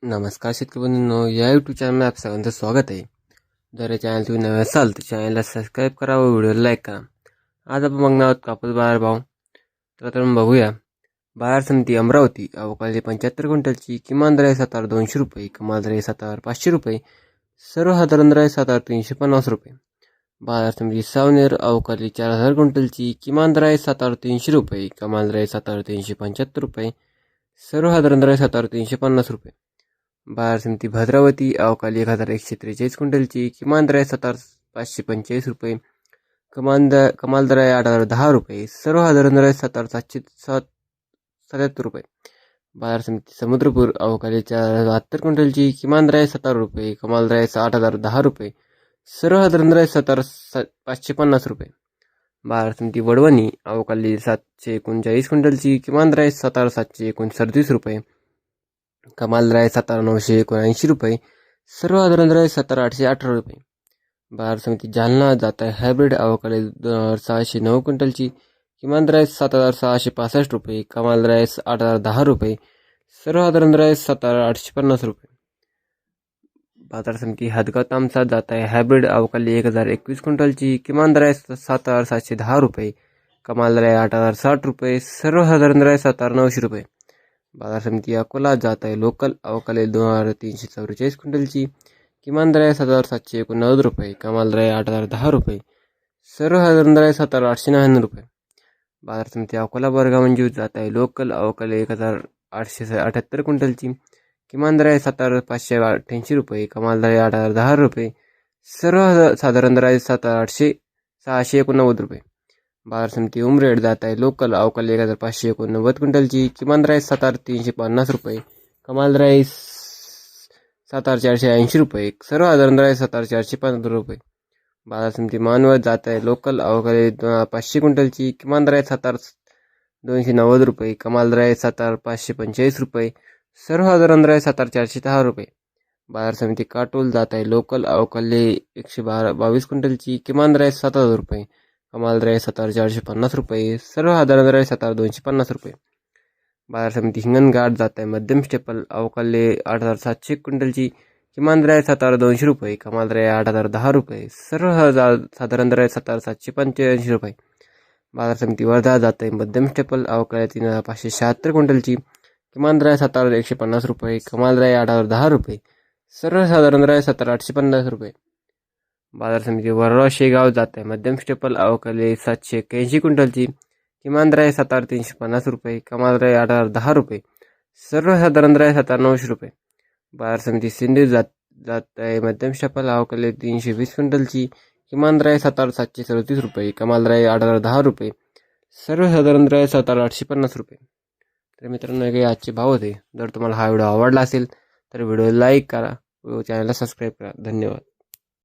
नमस्कार शेतकरी बंधूंनो, या यूट्यूब चॅनलमध्ये आप सगळ्यांचं स्वागत आहे. जर या चॅनल तुम्ही नवे असाल तर चॅनलला सबस्क्राईब करा व व्हिडिओला लाईक करा. आज आपण बघणार आहोत कापूस बाजार भाव. तर आता आपण बघूया. बाजार समिती अमरावती अवकाळी 75 क्विंटलची किमान दर आहे 7,200 रुपये, कमाल दर आहे 7,500 रुपये, सर्वसाधारण दर आहे 7,350 रुपये. बाजार समिती सावनेर अवकाळी 4,000 क्विंटलची किमान दर आहे 7,300 रुपये, कमाल दर आहे 7,375 रुपये, सर्वसाधारण दर आहे 7,350 रुपये. बाजार समिती भद्रावती अवकाळी 1,143 क्विंटलची किमान दर आहे 7,545 रुपये, कमाल दर आहे 8,010 रुपये, सर्वसाधारण दर आहे 7,777 रुपये. बाजार समिती समुद्रपूर अवकाळी 472 क्विंटलची किमान दर आहे 17 रुपये, कमाल दर आहे 8,010 रुपये, सर्वसाधारण दर आहे 7,550 रुपये. बाजार समिती वडवणी अवकाळी 739 क्विंटलची किमान दर आहे 7,739 रुपये, कमाल दर आहे 7,979 रुपये, सर्वसाधारण दर आहे 7,818 रुपये. बाजार समिती जालना जात आहे हायब्रिड अवकाळी 2,609 क्विंटलची किमान दर आहे 7,665 रुपये, कमाल दर आहे 8,010 रुपये, सर्वसाधारण दर आहे 7,850 रुपये. बाजार समिती हदगाव तामसा जात आहे हायब्रिड अवकाळी 1,021 क्विंटलची किमान दर आहे 7,710 रुपये, कमाल दर आहे 8,060 रुपये, सर्वसाधारण दर आहे 7,900 रुपये. बाजार समिती अकोला जात आहे लोकल अवकाळी 2,344 क्विंटलची किमान दर आहे 7,789 रुपये, कमाल दर आहे 8,010 रुपये, सर्वसाधारण दर आहे 7,899 रुपये. बाजार समिती अकोला बरगा मंजूर जात आहे लोकल अवकाळी 1,878 क्विंटलची किमान दर आहे 7,588 रुपये, कमाल दर आहे 8,010 रुपये, सर्वसाधारण दर आहे 689 रुपये. बाजार समिती उमरेड जात आहे लोकल अवकाळी 1,589 क्विंटलची किमान दर आहे 7,350 रुपये, कमाल दर आहे 7,480 रुपये, सर्वसाधारण दर आहे 7,450 रुपये. बाजार समिती मानवत जात आहे लोकल अवकाळी 500 क्विंटलची किमान दर आहे 7,290 रुपये, कमाल दर आहे 7,545 रुपये, सर्वसाधारण दर आहे 7,410 रुपये. बाजार समिती काटोल जात आहे लोकल अवकाळी 122 क्विंटलची किमान दर आहे 7,000 रुपये, कमाल दर आहे 7,450 रुपये, सर्वसाधारण दर आहे 7,250 रुपये. बाजार समिती हिंगणघाट जात आहे मध्यम स्टेपल अवकाळी 8,700 क्विंटलची किमान दर आहे 7,200 रुपये, कमाल दर आहे 8,010 रुपये, सर्वसाधारण दर आहे 7,785 रुपये. बाजार समिती वर्धा जात आहे मध्यम स्टेपल अवकाळी 3,576 क्विंटलची किमान दर आहे 7,150 रुपये, कमाल दर आहे 8,010 रुपये, सर्वसाधारण दर आहे 7,850 रुपये. बाजार समिती वरळा शेगाव जात आहे मध्यम स्टेपल अवकाळी 781 क्विंटलची किमान दर आहे 7,350 रुपये, कमाल दर आहे 8,010 रुपये, सर्वसाधारण दर आहे 7,900 रुपये. बाजार समिती सिंधू जात आहे मध्यम स्टेपल अवकाळी 320 क्विंटलची किमान दर आहे 7,737 रुपये, कमाल दर आहे 8,010 रुपये, सर्वसाधारण दर आहे 7,850 रुपये. तर मित्रांनो, हे आजचे भाव होते. जर तुम्हाला हा व्हिडिओ आवडला असेल तर व्हिडिओ लाईक करा व चॅनलला सबस्क्राईब करा. धन्यवाद.